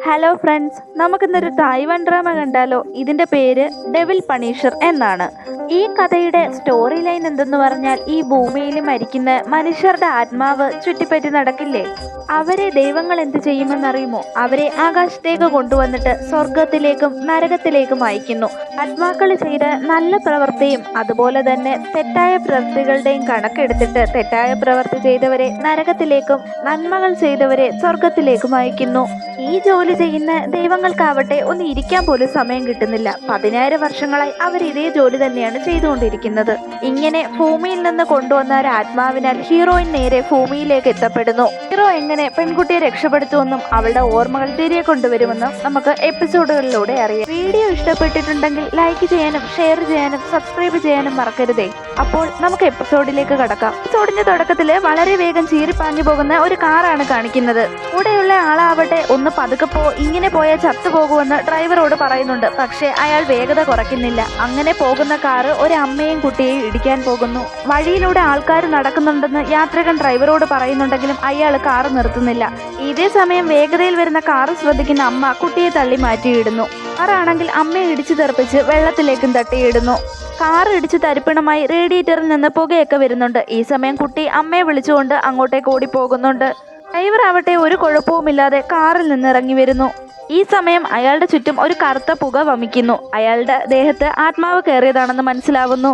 Hello friends, നമുക്കിന്നൊരു Taiwan drama കണ്ടാലോ? ഇതിന്റെ പേര് ഡെവിൽ പണീഷർ എന്നാണ്. ഈ കഥയുടെ സ്റ്റോറി ലൈൻ എന്തെന്ന് പറഞ്ഞാൽ, ഈ ഭൂമിയിൽ മരിക്കുന്ന മനുഷ്യരുടെ ആത്മാവ് ചുറ്റിപ്പറ്റി നടക്കില്ലേ, അവരെ ദൈവങ്ങൾ എന്ത് ചെയ്യുമെന്നറിയുമോ? അവരെ ആകാശത്തേക്ക് കൊണ്ടുവന്നിട്ട് സ്വർഗത്തിലേക്കും നരകത്തിലേക്കും അയക്കുന്നു. ആത്മാക്കൾ ചെയ്ത നല്ല പ്രവൃത്തിയും അതുപോലെ തന്നെ തെറ്റായ പ്രവൃത്തികളുടെയും കണക്കെടുത്തിട്ട് തെറ്റായ പ്രവൃത്തി ചെയ്തവരെ നരകത്തിലേക്കും നന്മകൾ ചെയ്തവരെ സ്വർഗത്തിലേക്കും അയക്കുന്നു. ഈ ജോലി ചെയ്യുന്ന ദൈവങ്ങൾക്കാവട്ടെ ഒന്ന് ഇരിക്കാൻ പോലും സമയം കിട്ടുന്നില്ല. 10,000 വർഷങ്ങളായി അവർ ഇതേ ജോലി തന്നെയാണ് ചെയ്തുകൊണ്ടിരിക്കുന്നത്. ഇങ്ങനെ ഭൂമിയിൽ നിന്ന് കൊണ്ടുവന്ന ഒരു ആത്മാവിനാൽ ഹീറോയിൻ നേരെ ഭൂമിയിലേക്ക് എത്തപ്പെടുന്നു. ഹീറോ എങ്ങനെ പെൺകുട്ടിയെ രക്ഷപ്പെടുത്തുമെന്നും അവളുടെ ഓർമ്മകൾ തിരികെ കൊണ്ടുവരുമെന്നും നമുക്ക് എപ്പിസോഡുകളിലൂടെ അറിയാം. വീഡിയോ ഇഷ്ടപ്പെട്ടിട്ടുണ്ടെങ്കിൽ ലൈക്ക് ചെയ്യാനും ഷെയർ ചെയ്യാനും സബ്സ്ക്രൈബ് ചെയ്യാനും മറക്കരുതേ. അപ്പോൾ നമുക്ക് എപ്പിസോഡിലേക്ക് കടക്കാം. എപ്പിസോഡിന്റെ തുടക്കത്തില് വളരെ വേഗം ചീറിപ്പാഞ്ഞു പോകുന്ന ഒരു കാറാണ് കാണിക്കുന്നത്. കൂടെയുള്ള ആളാവട്ടെ ഒന്ന് പതുക്കെ ഇങ്ങനെ പോയാൽ ചത്തുപോകുമെന്ന് ഡ്രൈവറോട് പറയുന്നുണ്ട്. പക്ഷേ അയാൾ വേഗത കുറയ്ക്കുന്നില്ല. അങ്ങനെ പോകുന്ന കാറ് ഒരു അമ്മയും കുട്ടിയെയും ഇടിക്കാൻ പോകുന്നു. വഴിയിലൂടെ ആൾക്കാർ നടക്കുന്നുണ്ടെന്ന് യാത്രികൻ ഡ്രൈവറോട് പറയുന്നുണ്ടെങ്കിലും അയാൾ കാറ് നിർത്തുന്നില്ല. ഇതേ സമയം വേഗതയിൽ വരുന്ന കാറ് ശ്രദ്ധിക്കുന്ന അമ്മ കുട്ടിയെ തള്ളി മാറ്റിയിടുന്നു. കാറാണെങ്കിൽ അമ്മയെ ഇടിച്ചു തെറിപ്പിച്ച് വെള്ളത്തിലേക്കും തട്ടിയിടുന്നു. കാർ ഇടിച്ച് തരിപ്പണമായി റേഡിയേറ്ററിൽ നിന്ന് പുകയൊക്കെ വരുന്നുണ്ട്. ഈ സമയം കുട്ടി അമ്മയെ വിളിച്ചുകൊണ്ട് അങ്ങോട്ടേക്ക് ഓടിപ്പോകുന്നുണ്ട്. ഡ്രൈവർ ആവട്ടെ ഒരു കുഴപ്പവുമില്ലാതെ കാറിൽ നിന്ന് ഇറങ്ങി വരുന്നു. ഈ സമയം അയാളുടെ ചുറ്റും ഒരു കറുത്ത പുക വമിക്കുന്നു. അയാളുടെ ദേഹത്ത് ആത്മാവ് കയറിയതാണെന്ന് മനസ്സിലാവുന്നു.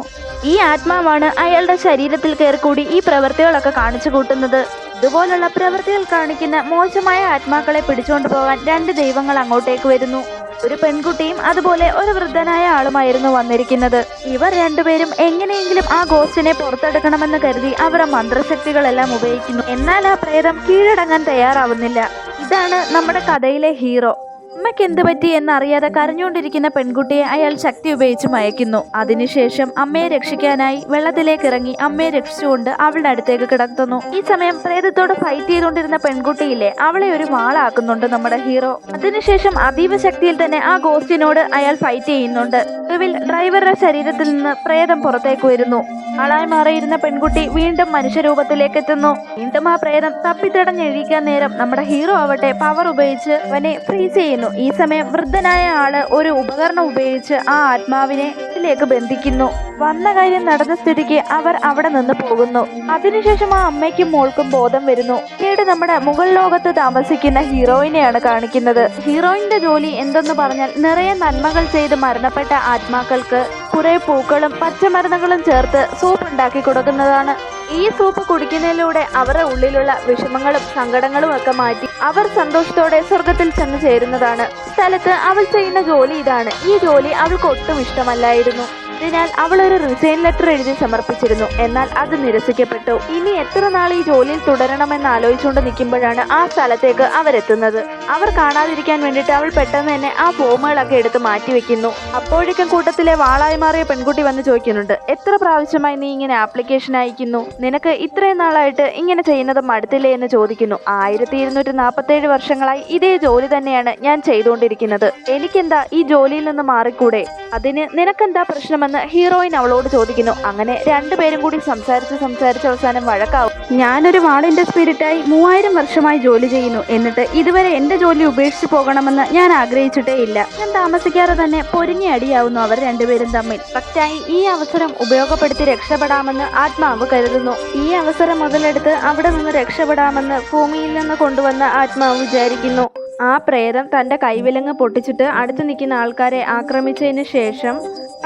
ഈ ആത്മാവാണ് അയാളുടെ ശരീരത്തിൽ കയറിക്കൂടി ഈ പ്രവൃത്തികളൊക്കെ കാണിച്ചു കൂട്ടുന്നത്. ഇതുപോലുള്ള പ്രവൃത്തികൾ കാണിക്കുന്ന മോശമായ ആത്മാക്കളെ പിടിച്ചുകൊണ്ട് പോകാൻ 2 ദൈവങ്ങൾ അങ്ങോട്ടേക്ക് വരുന്നു. ഒരു പെൺകുട്ടിയും അതുപോലെ ഒരു വൃദ്ധനായ ആളുമായിരുന്നു വന്നിരിക്കുന്നത്. ഇവർ രണ്ടുപേരും എങ്ങനെയെങ്കിലും ആ ഗോസ്റ്റിനെ പുറത്തെടുക്കണമെന്ന് കരുതി അവരുടെ മന്ത്രശക്തികളെല്ലാം ഉപയോഗിക്കുന്നു. എന്നാൽ ആ പ്രേതം കീഴടങ്ങാൻ തയ്യാറാവുന്നില്ല. ഇതാണ് നമ്മുടെ കഥയിലെ ഹീറോ. അമ്മയ്ക്ക് എന്ത് പറ്റി എന്നറിയാതെ കരഞ്ഞുകൊണ്ടിരിക്കുന്ന പെൺകുട്ടിയെ അയാൾ ശക്തി ഉപയോഗിച്ച് മയക്കുന്നു. അതിനുശേഷം അമ്മയെ രക്ഷിക്കാനായി വെള്ളത്തിലേക്ക് ഇറങ്ങി അമ്മയെ രക്ഷിച്ചുകൊണ്ട് അവളുടെ അടുത്തേക്ക് കിടത്തുന്നു. ഈ സമയം പ്രേതത്തോട് ഫൈറ്റ് ചെയ്തുകൊണ്ടിരുന്ന പെൺകുട്ടിയില്ലേ, അവളെ ഒരു വാളാക്കുന്നുണ്ട് നമ്മുടെ ഹീറോ. അതിനുശേഷം അതീവ ശക്തിയിൽ തന്നെ ആ ഗോസ്റ്റിനോട് അയാൾ ഫൈറ്റ് ചെയ്യുന്നുണ്ട്. ഒടുവിൽ ഡ്രൈവറുടെ ശരീരത്തിൽ നിന്ന് പ്രേതം പുറത്തേക്ക് വരുന്നു. ആളായി മാറിയിരുന്ന പെൺകുട്ടി വീണ്ടും മനുഷ്യരൂപത്തിലേക്ക് എത്തുന്നു. വീണ്ടും ആ പ്രേതം തപ്പിത്തടഞ്ഞെഴിക്കാൻ നേരം നമ്മുടെ ഹീറോ ആവട്ടെ പവർ ഉപയോഗിച്ച് അവനെ ഫ്രീസ് ചെയ്യുന്നു. ഈ സമയം വൃദ്ധനായ ആള് ഒരു ഉപകരണം ഉപയോഗിച്ച് ആ ആത്മാവിനെ ഇതിലേക്ക് ബന്ധിക്കുന്നു. വന്ന കാര്യം നടന്ന സ്ഥിതിക്ക് അവർ അവിടെ നിന്ന് പോകുന്നു. അതിനുശേഷം ആ അമ്മയ്ക്കും മോൾക്കും ബോധം വരുന്നു. പിന്നീട് നമ്മുടെ മുകൾ ലോകത്ത് താമസിക്കുന്ന ഹീറോയിനെയാണ് കാണിക്കുന്നത്. ഹീറോയിന്റെ ജോലി എന്തെന്ന് പറഞ്ഞാൽ നിറയെ നന്മകൾ ചെയ്ത് മരണപ്പെട്ട ആത്മാക്കൾക്ക് കുറെ പൂക്കളും പച്ചമരുന്നുകളും ചേർത്ത് സൂപ്പ് ഉണ്ടാക്കി കൊടുക്കുന്നതാണ്. ഈ സൂപ്പ് കുടിക്കുന്നതിലൂടെ അവരുടെ ഉള്ളിലുള്ള വിഷമങ്ങളും സങ്കടങ്ങളും ഒക്കെ മാറ്റി അവർ സന്തോഷത്തോടെ സ്വർഗത്തിൽ ചെന്ന് ചേരുന്നതാണ്. സ്ഥലത്ത് അവൾ ചെയ്യുന്ന ജോലി ഇതാണ്. ഈ ജോലി അവൾക്ക് ഒട്ടും ഇഷ്ടമല്ലായിരുന്നു. അതിനാൽ അവൾ ഒരു റിസൈൻ ലെറ്റർ എഴുതി സമർപ്പിച്ചിരുന്നു. എന്നാൽ അത് നിരസിക്കപ്പെട്ടു. ഇനി എത്ര നാൾ ഈ ജോലിയിൽ തുടരണമെന്ന് ആലോചിച്ചുകൊണ്ട് നിൽക്കുമ്പോഴാണ് ആ സ്ഥലത്തേക്ക് അവരെത്തുന്നത്. അവർ കാണാതിരിക്കാൻ വേണ്ടിയിട്ട് അവൾ പെട്ടെന്ന് തന്നെ ആ ഫോമുകളൊക്കെ എടുത്ത് മാറ്റിവെക്കുന്നു. അപ്പോഴേക്കും കൂട്ടത്തിലെ വാളായി മാറിയ പെൺകുട്ടി വന്ന് ചോദിക്കുന്നുണ്ട്, എത്ര പ്രാവശ്യമായി നീ ഇങ്ങനെ ആപ്ലിക്കേഷൻ അയക്കുന്നു? നിനക്ക് ഇത്രയും നാളായിട്ട് ഇങ്ങനെ ചെയ്യുന്നത് മടുത്തില്ലേ എന്ന് ചോദിക്കുന്നു. 1247 വർഷങ്ങളായി ഇതേ ജോലി തന്നെയാണ് ഞാൻ ചെയ്തുകൊണ്ടിരിക്കുന്നത്. എനിക്കെന്താ ഈ ജോലിയിൽ നിന്ന് മാറിക്കൂടെ? അതിന് നിനക്കെന്താ പ്രശ്നമെന്ന് ഹീറോയിൻ അവളോട് ചോദിക്കുന്നു. അങ്ങനെ 2 പേരും കൂടി സംസാരിച്ച് അവസാനം വഴക്കാവും. ഞാനൊരു വാളിന്റെ സ്പിരിറ്റായി 3000 വർഷമായി ജോലി ചെയ്യുന്നു. എന്നിട്ട് ഇതുവരെ എന്റെ ജോലി ഉപേക്ഷിച്ച് പോകണമെന്ന് ഞാൻ ആഗ്രഹിച്ചിട്ടേ ഇല്ല. ഞാൻ താമസിക്കാതെ തന്നെ പൊരിഞ്ഞ അടിയാവുന്നു അവർ 2 പേരും തമ്മിൽ. പക്ഷായി ഈ അവസരം ഉപയോഗപ്പെടുത്തി രക്ഷപ്പെടാമെന്ന് ആത്മാവ് കരുതുന്നു. ഈ അവസരം മുതലെടുത്ത് അവിടെ നിന്ന് രക്ഷപ്പെടാമെന്ന് ഭൂമിയിൽ നിന്ന് കൊണ്ടുവന്ന ആത്മാവ് വിചാരിക്കുന്നു. ആ പ്രേതം തന്റെ കൈവിലങ്ങ് പൊട്ടിച്ചിട്ട് അടുത്ത് നിൽക്കുന്ന ആൾക്കാരെ ആക്രമിച്ചതിന് ശേഷം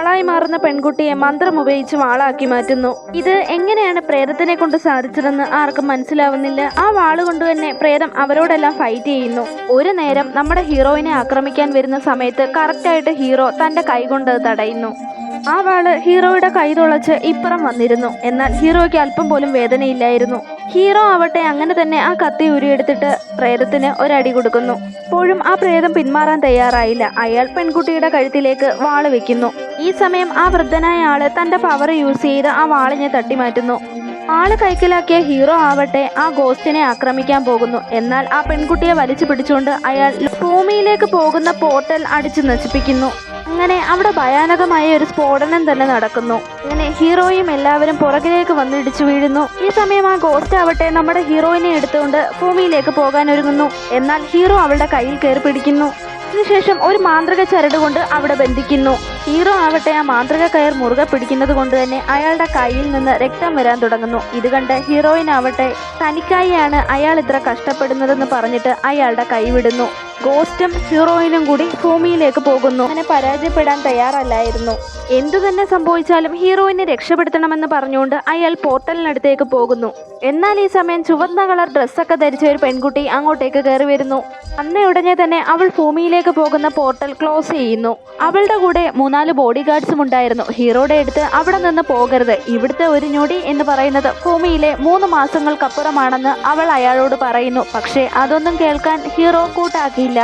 ആളായി മാറുന്ന പെൺകുട്ടിയെ മന്ത്രം ഉപയോഗിച്ച് വാളാക്കി മാറ്റുന്നു. ഇത് എങ്ങനെയാണ് പ്രേതത്തിനെ കൊണ്ട് സാധിച്ചതെന്ന് ആർക്കും മനസ്സിലാവുന്നില്ല. ആ വാള് കൊണ്ട് തന്നെ പ്രേതം അവരോടെല്ലാം ഫൈറ്റ് ചെയ്യുന്നു. ഒരു നേരം നമ്മുടെ ഹീറോയിനെ ആക്രമിക്കാൻ വരുന്ന സമയത്ത് കറക്റ്റായിട്ട് ഹീറോ തന്റെ കൈ കൊണ്ട് തടയുന്നു. ആ വാള് ഹീറോയുടെ കൈ തുളച്ച് ഇപ്പുറം വന്നിരുന്നു. എന്നാൽ ഹീറോയ്ക്ക് അല്പം പോലും വേദനയില്ലായിരുന്നു. ഹീറോ ആവട്ടെ അങ്ങനെ തന്നെ ആ കത്തി ഉരിയെടുത്തിട്ട് പ്രേതത്തിന് ഒരടി കൊടുക്കുന്നു. അപ്പോഴും ആ പ്രേതം പിന്മാറാൻ തയ്യാറായില്ല. അയാൾ പെൺകുട്ടിയുടെ കഴുത്തിലേക്ക് വാള് വെക്കുന്നു. ഈ സമയം ആ വൃദ്ധനായ ആള് തന്റെ പവർ യൂസ് ചെയ്ത് ആ വാളിനെ തട്ടിമാറ്റുന്നു. ആള് കൈക്കലാക്കിയ ഹീറോ ആവട്ടെ ആ ഗോസ്റ്റിനെ ആക്രമിക്കാൻ പോകുന്നു. എന്നാൽ ആ പെൺകുട്ടിയെ വലിച്ചു പിടിച്ചുകൊണ്ട് അയാൾ ഭൂമിയിലേക്ക് പോകുന്ന പോർട്ടൽ അടിച്ചു നശിപ്പിക്കുന്നു. അങ്ങനെ അവിടെ ഭയാനകമായ ഒരു സ്ഫോടനം തന്നെ നടക്കുന്നു. അങ്ങനെ ഹീറോയും എല്ലാവരും പുറകിലേക്ക് വന്നിടിച്ചു വീഴുന്നു. ഈ സമയം ആ ഗോസ്റ്റ് ആവട്ടെ നമ്മുടെ ഹീറോയിനെ എടുത്തുകൊണ്ട് ഭൂമിയിലേക്ക് പോകാൻ ഒരുങ്ങുന്നു. എന്നാൽ ഹീറോ അവളുടെ കയ്യിൽ കയറി പിടിക്കുന്നു. അതിനുശേഷം ഒരു മാന്ത്രിക ചരട് കൊണ്ട് അവിടെ ബന്ധിക്കുന്നു. ഹീറോ ആവട്ടെ ആ മാന്ത്രിക കയർ മുറുകെ പിടിക്കുന്നത് കൊണ്ട് തന്നെ അയാളുടെ കയ്യിൽ നിന്ന് രക്തം വരാൻ തുടങ്ങുന്നു. ഇത് കണ്ട് ഹീറോയിൻ ആവട്ടെ തനിക്കായാണ് അയാൾ ഇത്ര കഷ്ടപ്പെടുന്നതെന്ന് പറഞ്ഞിട്ട് അയാളുടെ കൈ വിടുന്നു. ഗോസ്റ്റും ഹീറോയിനും കൂടി ഭൂമിയിലേക്ക് പോകുന്നു. അങ്ങനെ പരാജയപ്പെടാൻ തയ്യാറല്ലായിരുന്നു. എന്തു തന്നെ സംഭവിച്ചാലും ഹീറോയിനെ രക്ഷപ്പെടുത്തണമെന്ന് പറഞ്ഞുകൊണ്ട് അയാൾ പോർട്ടലിനടുത്തേക്ക് പോകുന്നു. എന്നാൽ ഈ സമയം ചുവന്ന കളർ ഡ്രസ്സൊക്കെ ധരിച്ച ഒരു പെൺകുട്ടി അങ്ങോട്ടേക്ക് കയറി വരുന്നു. ഉടനെ തന്നെ അവൾ ഭൂമിയിലേക്ക് പോകുന്ന പോർട്ടൽ ക്ലോസ് ചെയ്യുന്നു. അവളുടെ കൂടെ 3-4 ബോഡി ഗാർഡ്സും ഉണ്ടായിരുന്നു. ഹീറോയുടെ അടുത്ത് അവിടെ നിന്ന് പോകരുത്, ഇവിടുത്തെ ഒരു ഞൊടി എന്ന് പറയുന്നത് ഭൂമിയിലെ 3 മാസങ്ങൾക്കപ്പുറമാണെന്ന് അവൾ അയാളോട് പറയുന്നു. പക്ഷേ അതൊന്നും കേൾക്കാൻ ഹീറോ കൂട്ടാക്കിയില്ല.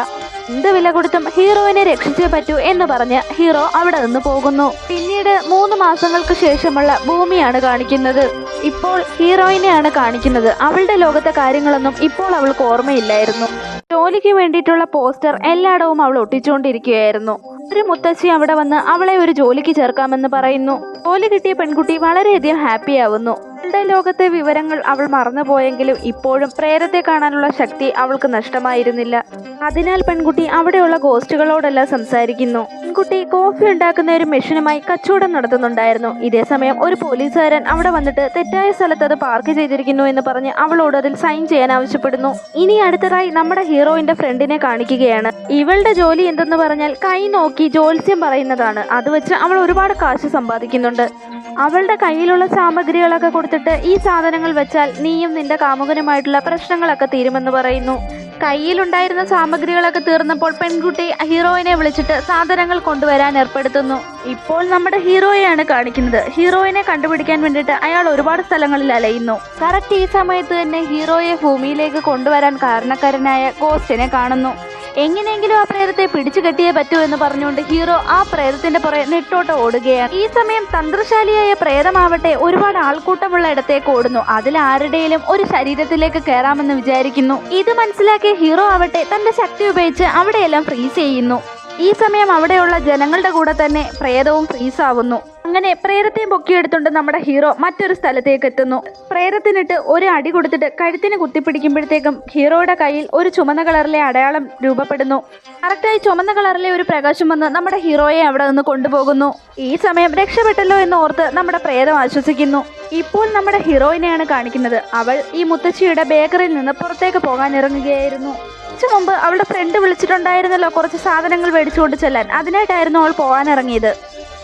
എന്ത് വില കൊടുത്തും ഹീറോയിനെ രക്ഷിച്ചേ പറ്റൂ എന്ന് പറഞ്ഞ് ഹീറോ അവിടെ നിന്ന് പോകുന്നു. പിന്നീട് 3 മാസങ്ങൾക്ക് ശേഷമുള്ള ഭൂമിയാണ് കാണിക്കുന്നത്. ഇപ്പോൾ ഹീറോയിനെയാണ് കാണിക്കുന്നത്. അവളുടെ ലോകത്തെ കാര്യങ്ങളൊന്നും ഇപ്പോൾ അവൾക്ക് ഓർമ്മയില്ലായിരുന്നു. ജോലിക്ക് വേണ്ടിയിട്ടുള്ള പോസ്റ്റർ എല്ലായിടവും അവൾ ഒട്ടിച്ചുകൊണ്ടിരിക്കുകയായിരുന്നു. ഒരു മുത്തശ്ശി അവിടെ വന്ന് അവളെ ഒരു ജോലിക്ക് ചേർക്കാമെന്ന് പറയുന്നു. ജോലി കിട്ടിയ പെൺകുട്ടി വളരെയധികം ഹാപ്പി ആവുന്നു. അവളുടെ ലോകത്തെ വിവരങ്ങൾ അവൾ മറന്നുപോയെങ്കിലും ഇപ്പോഴും പ്രേതത്തെ കാണാനുള്ള ശക്തി അവൾക്ക് നഷ്ടമായിരുന്നില്ല. അതിനാൽ പെൺകുട്ടി അവിടെയുള്ള ഗോസ്റ്റുകളോടെല്ലാം സംസാരിക്കുന്നു. പെൺകുട്ടി കോഫി ഉണ്ടാക്കുന്ന ഒരു മെഷീനുമായി കച്ചവടം നടത്തുന്നുണ്ടായിരുന്നു. ഇതേസമയം ഒരു പോലീസുകാരൻ അവിടെ വന്നിട്ട് തെറ്റായ സ്ഥലത്ത് അത് പാർക്ക് ചെയ്തിരിക്കുന്നു എന്ന് പറഞ്ഞ് അവളോട് അതിൽ സൈൻ ചെയ്യാൻ ആവശ്യപ്പെടുന്നു. ഇനി അടുത്തതായി നമ്മുടെ ഹീറോയിന്റെ ഫ്രണ്ടിനെ കാണിക്കുകയാണ്. ഇവളുടെ ജോലി എന്തെന്ന് പറഞ്ഞാൽ കൈ നോക്കി ജ്യോത്സ്യം പറയുന്നതാണ്. അത് വെച്ച് അവൾ ഒരുപാട് കാശ് സമ്പാദിക്കുന്നുണ്ട്. അവളുടെ കയ്യിലുള്ള സാമഗ്രികളൊക്കെ കൊടുത്തിട്ട് ഈ സാധനങ്ങൾ വെച്ചാൽ നീയും നിന്റെ കാമുകനുമായിട്ടുള്ള പ്രശ്നങ്ങളൊക്കെ തീരുമെന്ന് പറയുന്നു. കയ്യിലുണ്ടായിരുന്ന സാമഗ്രികളൊക്കെ തീർന്നപ്പോൾ പെൺകുട്ടി ഹീറോയിനെ വിളിച്ചിട്ട് സാധനങ്ങൾ കൊണ്ടുവരാൻ ഏർപ്പെടുത്തുന്നു. ഇപ്പോൾ നമ്മുടെ ഹീറോയെയാണ് കാണിക്കുന്നത്. ഹീറോയിനെ കണ്ടുപിടിക്കാൻ വേണ്ടിയിട്ട് അയാൾ ഒരുപാട് സ്ഥലങ്ങളിൽ അലയുന്നു. കറക്റ്റ് ഈ സമയത്ത് തന്നെ ഹീറോയെ ഭൂമിയിലേക്ക് കൊണ്ടുവരാൻ കാരണക്കാരനായ ഗോസ്റ്റിനെ കാണുന്നു. എങ്ങനെയെങ്കിലും ആ പ്രേതത്തെ പിടിച്ചു കെട്ടിയേ പറ്റൂ എന്ന് പറഞ്ഞുകൊണ്ട് ഹീറോ ആ പ്രേതത്തിന്റെ പുറകെ നെട്ടോട്ട് ഓടുകയാണ്. ഈ സമയം തന്ത്രശാലിയായ പ്രേതമാവട്ടെ ഒരുപാട് ആൾക്കൂട്ടമുള്ള ഇടത്തേക്ക് ഓടുന്നു. അതിൽ ആരുടെയും ഒരു ശരീരത്തിലേക്ക് കയറാമെന്ന് വിചാരിക്കുന്നു. ഇത് മനസ്സിലാക്കിയ ഹീറോ ആവട്ടെ തന്റെ ശക്തി ഉപയോഗിച്ച് അവിടെയെല്ലാം ഫ്രീസ് ചെയ്യുന്നു. ഈ സമയം അവിടെയുള്ള ജനങ്ങളുടെ കൂടെ തന്നെ പ്രേതവും ഫ്രീസ് ആവുന്നു. അങ്ങനെ പ്രേതത്തെയും പൊക്കിയെടുത്തുകൊണ്ട് നമ്മുടെ ഹീറോ മറ്റൊരു സ്ഥലത്തേക്ക് എത്തുന്നു. പ്രേതത്തിനിട്ട് ഒരു അടി കൊടുത്തിട്ട് കഴുത്തിന് കുത്തിപ്പിടിക്കുമ്പോഴത്തേക്കും ഹീറോയുടെ കയ്യിൽ ഒരു ചുമന്ന കളറിലെ അടയാളം രൂപപ്പെടുന്നു. കറക്റ്റായി ചുമന്ന കളറിലെ ഒരു പ്രകാശം വന്ന് നമ്മുടെ ഹീറോയെ അവിടെ നിന്ന് കൊണ്ടുപോകുന്നു. ഈ സമയം രക്ഷപ്പെട്ടല്ലോ എന്ന് ഓർത്ത് നമ്മുടെ പ്രേതം ആശ്വസിക്കുന്നു. ഇപ്പോൾ നമ്മുടെ ഹീറോയിനെയാണ് കാണിക്കുന്നത്. അവൾ ഈ മുത്തശ്ശിയുടെ ബേക്കറിയിൽ നിന്ന് പുറത്തേക്ക് പോകാൻ ഇറങ്ങുകയായിരുന്നു. കുറച്ചു മുമ്പ് അവളുടെ ഫ്രണ്ട് വിളിച്ചിട്ടുണ്ടായിരുന്നല്ലോ കുറച്ച് സാധനങ്ങൾ മേടിച്ചുകൊണ്ട് ചെല്ലാൻ. അതിനായിട്ടായിരുന്നു അവൾ പോകാൻ ഇറങ്ങിയത്.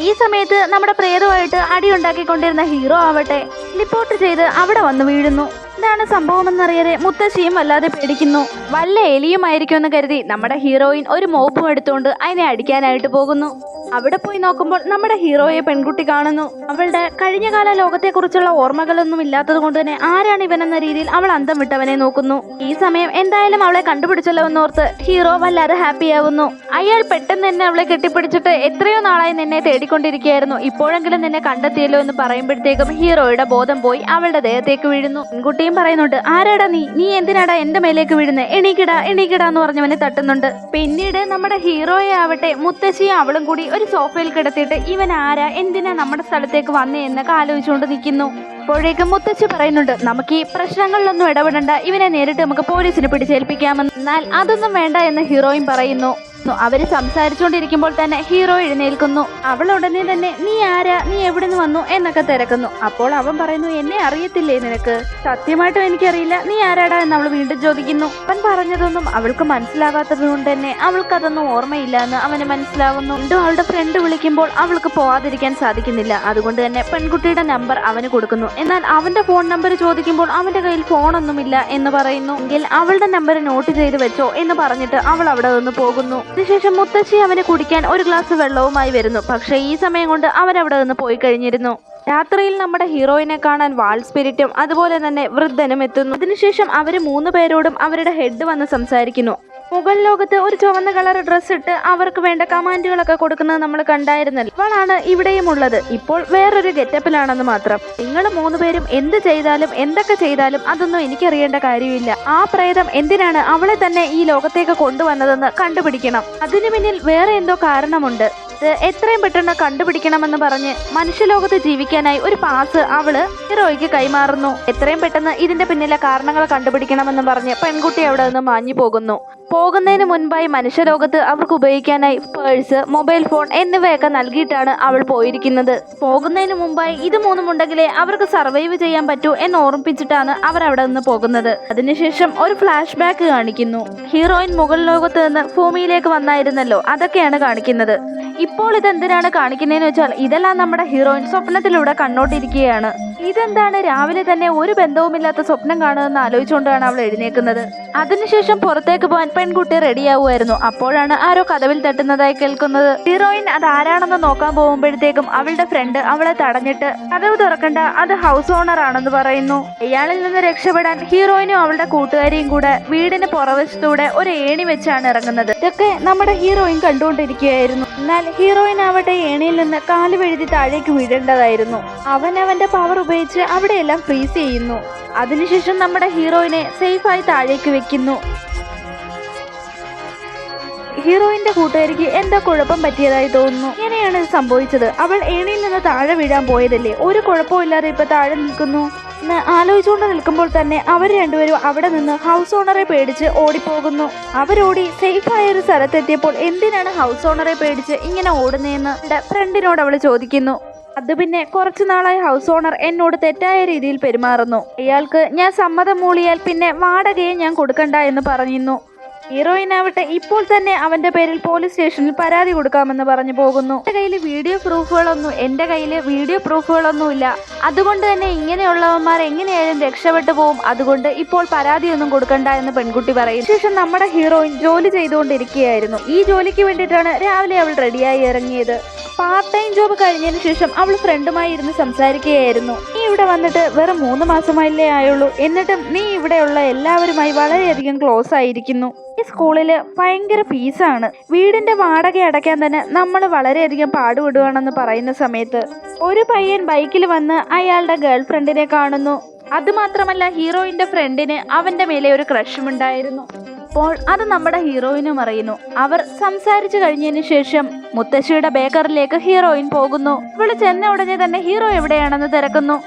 ഈ സമയത്ത് നമ്മുടെ പ്രേതമായിട്ട് അടിയുണ്ടാക്കിക്കൊണ്ടിരുന്ന ഹീറോ ആവട്ടെ റിപ്പോർട്ട് ചെയ്ത് അവിടെ വന്ന് വീഴുന്നു. എന്താണ് സംഭവമെന്നറിയാതെ മുത്തശ്ശിയും വല്ലാതെ പേടിക്കുന്നു. വല്ല എലിയുമായിരിക്കുമെന്ന് കരുതി നമ്മുടെ ഹീറോയിൻ ഒരു മോപ്പും എടുത്തുകൊണ്ട് അതിനെ അടിക്കാനായിട്ട് പോകുന്നു. അവിടെ പോയി നോക്കുമ്പോൾ നമ്മുടെ ഹീറോയെ പെൺകുട്ടി കാണുന്നു. അവളുടെ കഴിഞ്ഞകാല ലോകത്തെക്കുറിച്ചുള്ള ഓർമ്മകളൊന്നും ഇല്ലാത്തത് കൊണ്ട് തന്നെ ആരാണ് ഇവനെന്ന രീതിയിൽ അവൾ അന്തം വിട്ടവനെ നോക്കുന്നു. ഈ സമയം എന്തായാലും അവളെ കണ്ടുപിടിച്ചല്ലോ എന്നോർത്ത് ഹീറോ വല്ലാതെ ഹാപ്പി ആവുന്നു. അയാൾ പെട്ടെന്ന് തന്നെ അവളെ കെട്ടിപ്പിടിച്ചിട്ട് എത്രയോ നാളായി നിന്നെ തേടിക്കൊണ്ടിരിക്കുകയായിരുന്നു, ഇപ്പോഴെങ്കിലും നിന്നെ കണ്ടെത്തിയല്ലോ എന്ന് പറയുമ്പോഴത്തേക്കും ഹീറോയുടെ ബോധം പോയി അവളുടെ ദേഹത്തേക്ക് വീഴുന്നു. പെൺകുട്ടിയും പറയുന്നുണ്ട്, ആരാടാ നീ എന്തിനാടാ എന്റെ മേലേക്ക് വീഴുന്നത്, എണീക്കിടാ എന്ന് പറഞ്ഞവനെ തട്ടുന്നുണ്ട്. പിന്നീട് നമ്മുടെ ഹീറോയെ ആവട്ടെ മുത്തശ്ശിയും അവളും കൂടി ഒരു സോഫയിൽ കിടത്തിയിട്ട് ഇവൻ ആരാ, എന്തിനാ നമ്മുടെ സ്ഥലത്തേക്ക് വന്നേ എന്നൊക്കെ ആലോചിച്ചുകൊണ്ട് നിൽക്കുന്നു. അപ്പോഴേക്കും മുത്തശ്ശി പറയുന്നുണ്ട്, നമുക്ക് ഈ പ്രശ്നങ്ങളിലൊന്നും ഇടപെടണ്ട, ഇവനെ നേരിട്ട് നമുക്ക് പോലീസിന് പിടിച്ചേൽപ്പിക്കാമെന്ന്. എന്നാൽ അതൊന്നും വേണ്ട എന്ന് ഹീറോയും പറയുന്നു. അവര് സംസാരിച്ചുകൊണ്ടിരിക്കുമ്പോൾ തന്നെ ഹീറോ എഴുന്നേൽക്കുന്നു. അവൾ ഉടനെ തന്നെ നീ ആരാ, നീ എവിടെ നിന്ന് വന്നു എന്നൊക്കെ തിരക്കുന്നു. അപ്പോൾ അവൻ പറയുന്നു, എന്നെ അറിയത്തില്ലേ നിനക്ക്? സത്യമായിട്ടും എനിക്കറിയില്ല, നീ ആരാടാ എന്ന് അവൾ വീണ്ടും ചോദിക്കുന്നു. അവൻ പറഞ്ഞതൊന്നും അവൾക്ക് മനസ്സിലാകാത്തത് കൊണ്ട് തന്നെ അവൾക്കതൊന്നും ഓർമ്മയില്ല എന്ന് അവന് മനസ്സിലാവുന്നു. വീണ്ടും അവളുടെ ഫ്രണ്ട് വിളിക്കുമ്പോൾ അവൾക്ക് പോവാതിരിക്കാൻ സാധിക്കുന്നില്ല. അതുകൊണ്ട് തന്നെ പെൺകുട്ടിയുടെ നമ്പർ അവന് കൊടുക്കുന്നു. എന്നാൽ അവന്റെ ഫോൺ നമ്പർ ചോദിക്കുമ്പോൾ അവന്റെ കയ്യിൽ ഫോണൊന്നുമില്ല എന്ന് പറയുന്നു. എങ്കിൽ അവളുടെ നമ്പർ നോട്ട് ചെയ്ത് വെച്ചോ എന്ന് പറഞ്ഞിട്ട് അവൾ അവിടെ നിന്ന് പോകുന്നു. അതിനുശേഷം മുത്തശ്ശി അവന് കുടിക്കാൻ ഒരു ഗ്ലാസ് വെള്ളവുമായി വരുന്നു. പക്ഷേ ഈ സമയം കൊണ്ട് അവരവിടെ നിന്ന് പോയി കഴിഞ്ഞിരുന്നു. രാത്രിയിൽ നമ്മുടെ ഹീറോയിനെ കാണാൻ വാൾ സ്പിരിറ്റും അതുപോലെ തന്നെ വൃദ്ധനും എത്തുന്നു. അതിനുശേഷം അവര് 3 പേരോടും അവരുടെ ഹെഡ് വന്ന് സംസാരിക്കുന്നു. മുഗൾ ലോകത്ത് ഒരു ചുവന്ന കളർ ഡ്രസ് ഇട്ട് അവർക്ക് വേണ്ട കമാൻഡുകളൊക്കെ കൊടുക്കുന്നത് നമ്മൾ കണ്ടായിരുന്നല്ലോ. അവളാണ് ഇവിടെയും ഉള്ളത്. ഇപ്പോൾ വേറൊരു ഗെറ്റപ്പിലാണെന്ന് മാത്രം. നിങ്ങൾ 3 പേരും എന്ത് ചെയ്താലും എന്തൊക്കെ ചെയ്താലും അതൊന്നും എനിക്കറിയേണ്ട കാര്യമില്ല. ആ പ്രേതം എന്തിനാണ് അവളെ തന്നെ ഈ ലോകത്തേക്ക് കൊണ്ടുവന്നതെന്ന് കണ്ടുപിടിക്കണം. അതിനു പിന്നിൽ വേറെ എന്തോ കാരണമുണ്ട്. ഇത് എത്രയും പെട്ടെന്ന് കണ്ടുപിടിക്കണമെന്ന് പറഞ്ഞ് മനുഷ്യലോകത്ത് ജീവിക്കാനായി ഒരു പാസ് അവള് ഹീറോയ്ക്ക് കൈമാറുന്നു. എത്രയും പെട്ടെന്ന് ഇതിന്റെ പിന്നിലെ കാരണങ്ങൾ കണ്ടുപിടിക്കണമെന്ന് പറഞ്ഞ് പെൺകുട്ടി അവിടെ നിന്ന് മാഞ്ഞു പോകുന്നതിന് മുൻപായി മനുഷ്യലോകത്ത് അവർക്ക് ഉപയോഗിക്കാനായി പേഴ്സ്, മൊബൈൽ ഫോൺ എന്നിവയൊക്കെ നൽകിയിട്ടാണ് അവൾ പോയിരിക്കുന്നത്. പോകുന്നതിന് മുമ്പായി ഇത് മൂന്നും ഉണ്ടെങ്കിലേ അവർക്ക് സർവൈവ് ചെയ്യാൻ പറ്റൂ എന്ന് ഓർമ്മിപ്പിച്ചിട്ടാണ് അവർ അവിടെ നിന്ന് പോകുന്നത്. അതിനുശേഷം ഒരു ഫ്ലാഷ് ബാക്ക് കാണിക്കുന്നു. ഹീറോയിൻ മുകൾ ലോകത്ത് നിന്ന് ഭൂമിയിലേക്ക് വന്നായിരുന്നല്ലോ, അതൊക്കെയാണ് കാണിക്കുന്നത്. ഇപ്പോൾ ഇതെന്തിനാണ് കാണിക്കുന്നതെന്ന് വെച്ചാൽ ഇതെല്ലാം നമ്മുടെ ഹീറോയിൻ സ്വപ്നത്തിലൂടെ കണ്ടോണ്ടിരിക്കുകയാണ്. ഇതെന്താണ് രാവിലെ തന്നെ ഒരു ബന്ധവുമില്ലാത്ത സ്വപ്നം കാണുമെന്ന് ആലോചിച്ചുകൊണ്ടാണ് അവൾ എഴുന്നേക്കുന്നത്. അതിനുശേഷം പുറത്തേക്ക് പോകാൻ പെൺകുട്ടി റെഡിയാവുമായിരുന്നു. അപ്പോഴാണ് ആരോ കതവിൽ തട്ടുന്നതായി കേൾക്കുന്നത്. ഹീറോയിൻ അത് ആരാണെന്ന് നോക്കാൻ പോകുമ്പോഴത്തേക്കും അവളുടെ ഫ്രണ്ട് അവളെ തടഞ്ഞിട്ട് കതവ് തുറക്കണ്ട, അത് ഹൗസ് ഓണർ ആണെന്ന് പറയുന്നു. ഇയാളിൽ നിന്ന് രക്ഷപ്പെടാൻ ഹീറോയിനും അവളുടെ കൂട്ടുകാരിയും കൂടെ വീടിന് പുറവശത്തൂടെ ഒരു ഏണി വെച്ചാണ് ഇറങ്ങുന്നത്. ഇതൊക്കെ നമ്മുടെ ഹീറോയിൻ കണ്ടുകൊണ്ടിരിക്കുകയായിരുന്നു. എന്നാൽ ഹീറോയിൻ ആവട്ടെ ഏണിയിൽ നിന്ന് കാല് വഴുതി താഴേക്ക് വീഴേണ്ടതായിരുന്നു. അവന്റെ പവർ ഉപയോഗിച്ച് അവിടെയെല്ലാം ഫ്രീസ് ചെയ്യുന്നു. അതിനുശേഷം നമ്മുടെ ഹീറോയിനെ സേഫായി താഴേക്ക് വെക്കുന്നു. ഹീറോയിന്റെ കൂട്ടുകാരിക്ക് എന്താ കുഴപ്പം പറ്റിയതായി തോന്നുന്നു. ഇങ്ങനെയാണ് ഇത് സംഭവിച്ചത്. അവൾ ഏണിയിൽ നിന്ന് താഴെ വീഴാൻ പോയതല്ലേ, ഒരു കുഴപ്പമില്ലാതെ ഇപ്പൊ താഴെ നിൽക്കുന്നു എന്ന് ആലോചിച്ചുകൊണ്ട് നിൽക്കുമ്പോൾ തന്നെ അവർ രണ്ടുപേരും അവിടെ നിന്ന് ഹൗസ് ഓണറെ പേടിച്ച് ഓടിപ്പോകുന്നു. അവരോടി സേഫായ ഒരു സ്ഥലത്തെത്തിയപ്പോൾ എന്തിനാണ് ഹൗസ് ഓണറെ പേടിച്ച് ഇങ്ങനെ ഓടുന്നതെന്ന് ഫ്രണ്ടിനോട് അവൾ ചോദിക്കുന്നു. അത് പിന്നെ കുറച്ചു നാളായി ഹൗസ് ഓണർ എന്നോട് തെറ്റായ രീതിയിൽ പെരുമാറുന്നു. അയാൾക്ക് ഞാൻ സമ്മതം മൂളിയാൽ പിന്നെ വാടകയെ ഞാൻ കൊടുക്കണ്ട എന്ന് പറഞ്ഞിരുന്നു. ഹീറോയിൻ ആവട്ടെ ഇപ്പോൾ തന്നെ അവന്റെ പേരിൽ പോലീസ് സ്റ്റേഷനിൽ പരാതി കൊടുക്കാമെന്ന് പറഞ്ഞു പോകുന്നു. എന്റെ കയ്യിൽ വീഡിയോ പ്രൂഫുകളൊന്നുമില്ല. അതുകൊണ്ട് തന്നെ ഇങ്ങനെയുള്ളവന്മാർ എങ്ങനെയായാലും രക്ഷപ്പെട്ടു പോകും. അതുകൊണ്ട് ഇപ്പോൾ പരാതിയൊന്നും കൊടുക്കണ്ട എന്ന് പെൺകുട്ടി പറയും. ശേഷം നമ്മുടെ ഹീറോയിൻ ജോലി ചെയ്തുകൊണ്ടിരിക്കുകയായിരുന്നു. ഈ ജോലിക്ക് വേണ്ടിയിട്ടാണ് രാവിലെ അവൾ റെഡിയായി ഇറങ്ങിയത്. പാർട്ട് ടൈം ജോബ് കഴിഞ്ഞതിന് ശേഷം അവൾ ഫ്രണ്ടുമായി ഇരുന്ന് സംസാരിക്കുകയായിരുന്നു. നീ ഇവിടെ വന്നിട്ട് വെറും 3 മാസമായില്ലേ ആയുള്ളൂ, എന്നിട്ടും നീ ഇവിടെയുള്ള എല്ലാവരുമായി വളരെയധികം ക്ലോസ് ആയിരിക്കുന്നു. ഈ സ്കൂളില് ഭയങ്കര ഫീസാണ്. വീടിന്റെ വാടക അടയ്ക്കാൻ തന്നെ നമ്മൾ വളരെയധികം പാടുപെടുകയാണെന്ന് പറയുന്ന സമയത്ത് ഒരു പയ്യൻ ബൈക്കിൽ വന്ന് അയാളുടെ ഗേൾ ഫ്രണ്ടിനെ കാണുന്നു. അതുമാത്രമല്ല ഹീറോയിന്റെ ഫ്രണ്ടിന് അവന്റെ മേലെ ഒരു ക്രഷും ഉണ്ടായിരുന്നു. അപ്പോൾ അത് നമ്മുടെ ഹീറോയിനും അറിയുന്നു. അവർ സംസാരിച്ചു കഴിഞ്ഞതിന് ശേഷം മുത്തശ്ശിയുടെ ബേക്കറിലേക്ക് ഹീറോയിൻ പോകുന്നു. ഇവള് ചെന്ന ഉടനെ തന്നെ ഹീറോ എവിടെയാണെന്ന് തിരക്കുന്നു.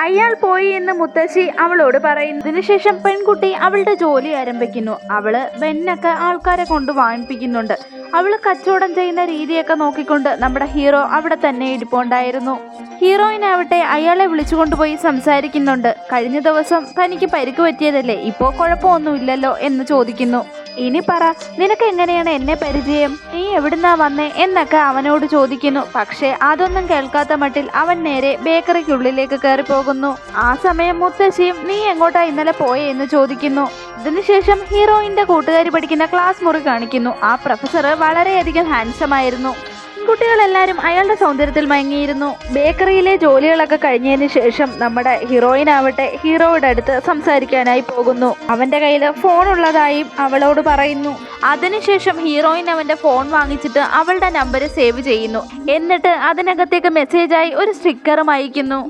അയാൾ പോയി എന്ന് മുത്തശ്ശി അവളോട് പറയുന്നു. ഇതിനുശേഷം പെൺകുട്ടി അവളുടെ ജോലി ആരംഭിക്കുന്നു. അവള് ബെന്നൊക്കെ ആൾക്കാരെ കൊണ്ട് വാങ്ങിപ്പിക്കുന്നുണ്ട്. അവള് കച്ചവടം ചെയ്യുന്ന രീതിയൊക്കെ നോക്കിക്കൊണ്ട് നമ്മുടെ ഹീറോ അവിടെ തന്നെ ഇരിപ്പുണ്ടായിരുന്നു. ഹീറോയിനാവട്ടെ അയാളെ വിളിച്ചുകൊണ്ടുപോയി സംസാരിക്കുന്നുണ്ട്. കഴിഞ്ഞ ദിവസം തനിക്ക് പരിക്ക് പറ്റിയതല്ലേ, ഇപ്പോ കുഴപ്പമൊന്നുമില്ലല്ലോ എന്ന് ചോദിക്കുന്നു. ഇനി പറ, നിനക്ക് എങ്ങനെയാണ് എന്നെ പരിചയം, നീ എവിടുന്നാ വന്നേ എന്നൊക്കെ അവനോട് ചോദിക്കുന്നു. പക്ഷേ അതൊന്നും കേൾക്കാത്ത മട്ടിൽ അവൻ നേരെ ബേക്കറിക്കുള്ളിലേക്ക് കയറി പോകുന്നു. ആ സമയം മുത്തശ്ശിയും നീ എങ്ങോട്ടാ ഇന്നലെ പോയേ എന്ന് ചോദിക്കുന്നു. ഇതിനുശേഷം ഹീറോയിന്റെ കൂട്ടുകാരി പഠിക്കുന്ന ക്ലാസ് മുറി കാണിക്കുന്നു. ആ പ്രൊഫസർ വളരെയധികം ഹാൻസം ആയിരുന്നു. കുട്ടികളെല്ലാവരും അയാളുടെ സൗന്ദര്യത്തിൽ മയങ്ങിയിരുന്നു. ബേക്കറിയിലെ ജോലികളൊക്കെ കഴിഞ്ഞതിന് ശേഷം നമ്മുടെ ഹീറോയിൻ ആവട്ടെ ഹീറോയുടെ അടുത്ത് സംസാരിക്കാനായി പോകുന്നു. അവന്റെ കയ്യിൽ ഫോൺ ഉള്ളതായും അവളോട് പറയുന്നു. അതിനുശേഷം ഹീറോയിൻ അവന്റെ ഫോൺ വാങ്ങിച്ചിട്ട് അവളുടെ നമ്പർ സേവ് ചെയ്യുന്നു. എന്നിട്ട് അതിനകത്തേക്ക് മെസ്സേജായി ഒരു സ്റ്റിക്കറും അയക്കുന്നു.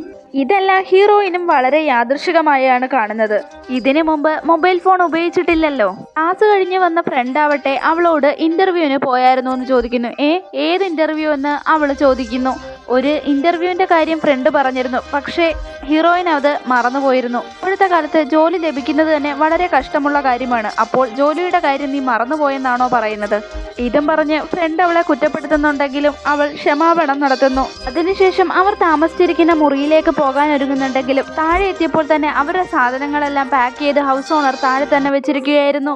ഇതെല്ലാം ഹീറോയിനും വളരെ യാദൃശികമായാണ് കാണുന്നത്. ഇതിനു മുമ്പ് മൊബൈൽ ഫോൺ ഉപയോഗിച്ചിട്ടില്ലല്ലോ. ക്ലാസ് കഴിഞ്ഞ് വന്ന ഫ്രണ്ട് ആവട്ടെ അവളോട് ഇന്റർവ്യൂവിന് പോയായിരുന്നു എന്ന് ചോദിക്കുന്നു. ഏത് ഇന്റർവ്യൂ എന്ന് അവൾ ചോദിക്കുന്നു. ഒരു ഇന്റർവ്യൂവിന്റെ കാര്യം ഫ്രണ്ട് പറഞ്ഞിരുന്നു, പക്ഷേ ഹീറോയിൻ അത് മറന്നുപോയിരുന്നു. ഇപ്പോഴത്തെ കാലത്ത് ജോലി ലഭിക്കുന്നത് തന്നെ വളരെ കഷ്ടമുള്ള കാര്യമാണ്. അപ്പോൾ ജോലിയുടെ കാര്യം നീ മറന്നുപോയെന്നാണോ പറയുന്നത്? ഇതും പറഞ്ഞ് ഫ്രണ്ട് അവളെ കുറ്റപ്പെടുത്തുന്നുണ്ടെങ്കിലും അവൾ ക്ഷമാപണം നടത്തുന്നു. അതിനുശേഷം അവർ താമസിച്ചിരിക്കുന്ന മുറിയിലേക്ക് പോകാൻ ഒരുങ്ങുന്നുണ്ടെങ്കിലും താഴെ എത്തിയപ്പോൾ തന്നെ അവരുടെ സാധനങ്ങളെല്ലാം പാക്ക് ചെയ്ത് ഹൗസ് ഓണർ താഴെ തന്നെ വെച്ചിരിക്കുകയായിരുന്നു.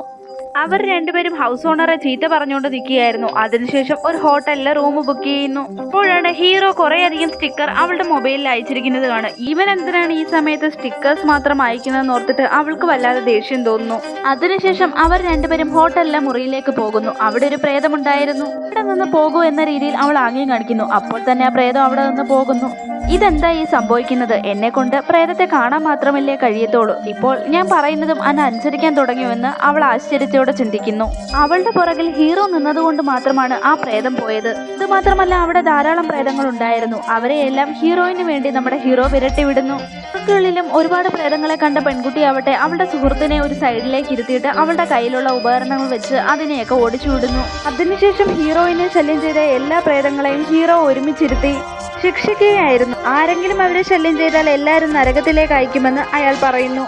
അവർ രണ്ടുപേരും ഹൗസ് ഓണറെ ചീത്ത പറഞ്ഞുകൊണ്ട് നിൽക്കുകയായിരുന്നു. അതിനുശേഷം ഒരു ഹോട്ടലിലെ റൂം ബുക്ക് ചെയ്യുന്നു. അപ്പോഴാണ് ഹീറോ കുറേയധികം സ്റ്റിക്കർ അവളുടെ മൊബൈലിൽ അയച്ചിരിക്കുന്നത് കാണും. ഇവൻ എന്തിനാണ് ഈ സമയത്ത് സ്റ്റിക്കേഴ്സ് മാത്രം അയക്കുന്നതെന്ന് ഓർത്തിട്ട് അവൾക്ക് വല്ലാതെ ദേഷ്യം തോന്നുന്നു. അതിനുശേഷം അവർ രണ്ടുപേരും ഹോട്ടലിലെ മുറിയിലേക്ക് പോകുന്നു. അവിടെ ഒരു പ്രേതമുണ്ടായിരുന്നു. ഇവിടെ നിന്ന് പോകൂ എന്ന രീതിയിൽ അവൾ ആംഗ്യം കാണിക്കുന്നു. അപ്പോൾ തന്നെ ആ പ്രേതം അവിടെ നിന്ന് പോകുന്നു. ഇതെന്താ ഈ സംഭവിക്കുന്നത്? എന്നെ കൊണ്ട് പ്രേതത്തെ കാണാൻ മാത്രമല്ലേ കഴിയത്തുള്ളൂ. ഇപ്പോൾ ഞാൻ പറയുന്നതും അനുസരിക്കാൻ തുടങ്ങിയുവെന്ന് അവൾ ആശ്ചര്യത്തോടെ ചിന്തിക്കുന്നു. അവളുടെ പുറകിൽ ഹീറോ നിന്നതുകൊണ്ട് മാത്രമാണ് ആ പ്രേതം പോയത്. ഇതുമാത്രമല്ല അവിടെ ധാരാളം പ്രേതങ്ങൾ ഉണ്ടായിരുന്നു. അവരെയെല്ലാം ഹീറോയിന് വേണ്ടി നമ്മുടെ ഹീറോ വിരട്ടി വിടുന്നു. ബാക്കിയുള്ളിലും ഒരുപാട് പ്രേതങ്ങളെ കണ്ട പെൺകുട്ടിയാവട്ടെ അവളുടെ സുഹൃത്തിനെ ഒരു സൈഡിലേക്ക് ഇരുത്തിയിട്ട് അവളുടെ കയ്യിലുള്ള ഉപകരണങ്ങൾ വെച്ച് അതിനെയൊക്കെ ഓടിച്ചു വിടുന്നു. അതിനുശേഷം ഹീറോയിനെ ശല്യം ചെയ്ത എല്ലാ പ്രേതങ്ങളെയും ഹീറോ ഒരുമിച്ചിരുത്തി ശിക്ഷിക്കുകയായിരുന്നു. ആരെങ്കിലും അവരെ ശല്യം ചെയ്താൽ എല്ലാവരും നരകത്തിലേക്ക് അയക്കുമെന്ന് അയാൾ പറയുന്നു.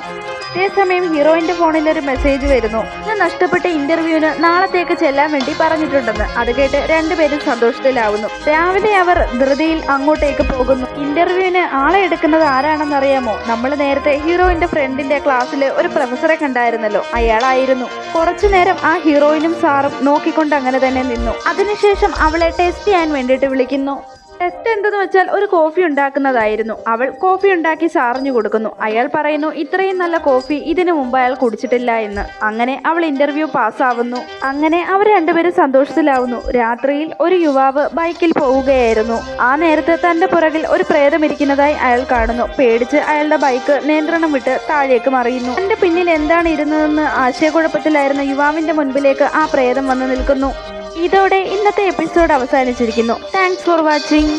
അതേസമയം ഹീറോയിന്റെ ഫോണിൽ ഒരു മെസ്സേജ് വരുന്നു. നഷ്ടപ്പെട്ട ഇന്റർവ്യൂവിന് നാളത്തേക്ക് ചെല്ലാൻ വേണ്ടി പറഞ്ഞിട്ടുണ്ടെന്ന്. അത് കേട്ട് രണ്ടുപേരും സന്തോഷത്തിലാവുന്നു. രാവിലെ അവർ ധൃതിയിൽ അങ്ങോട്ടേക്ക് പോകുന്നു. ഇന്റർവ്യൂവിന് ആളെ എടുക്കുന്നത് ആരാണെന്നറിയാമോ? നമ്മൾ നേരത്തെ ഹീറോയിന്റെ ഫ്രണ്ടിന്റെ ക്ലാസ്സിൽ ഒരു പ്രൊഫസറെ കണ്ടായിരുന്നല്ലോ, അയാളായിരുന്നു. കുറച്ചു നേരം ആ ഹീറോയിനും സാറും നോക്കിക്കൊണ്ട് അങ്ങനെ തന്നെ നിന്നു. അതിനുശേഷം അവളെ ടെസ്റ്റ് ചെയ്യാൻ വേണ്ടിയിട്ട് വിളിക്കുന്നു. ടെസ്റ്റ് എന്തെന്ന് വെച്ചാൽ ഒരു കോഫി ഉണ്ടാക്കുന്നതായിരുന്നു. അവൾ കോഫി ഉണ്ടാക്കി സാറിഞ്ഞു കൊടുക്കുന്നു. അയാൾ പറയുന്നു ഇത്രയും നല്ല കോഫി ഇതിനു മുമ്പ് അയാൾ കുടിച്ചിട്ടില്ല എന്ന്. അങ്ങനെ അവൾ ഇന്റർവ്യൂ പാസ്സാവുന്നു. അങ്ങനെ അവർ രണ്ടുപേരും സന്തോഷത്തിലാവുന്നു. രാത്രിയിൽ ഒരു യുവാവ് ബൈക്കിൽ പോവുകയായിരുന്നു. ആ നേരത്ത് തന്റെ പുറകിൽ ഒരു പ്രേതം ഇരിക്കുന്നതായി അയാൾ കാണുന്നു. പേടിച്ച് അയാളുടെ ബൈക്ക് നിയന്ത്രണം വിട്ട് താഴേക്ക് മറിയുന്നു. തന്റെ പിന്നിൽ എന്താണ് ഇരുന്നതെന്ന് ആശയക്കുഴപ്പത്തിലായിരുന്ന യുവാവിന്റെ മുൻപിലേക്ക് ആ പ്രേതം വന്നു നിൽക്കുന്നു. ഇതോടെ ഇന്നത്തെ എപ്പിസോഡ് അവസാനിച്ചിരിക്കുന്നു. Thanks for watching.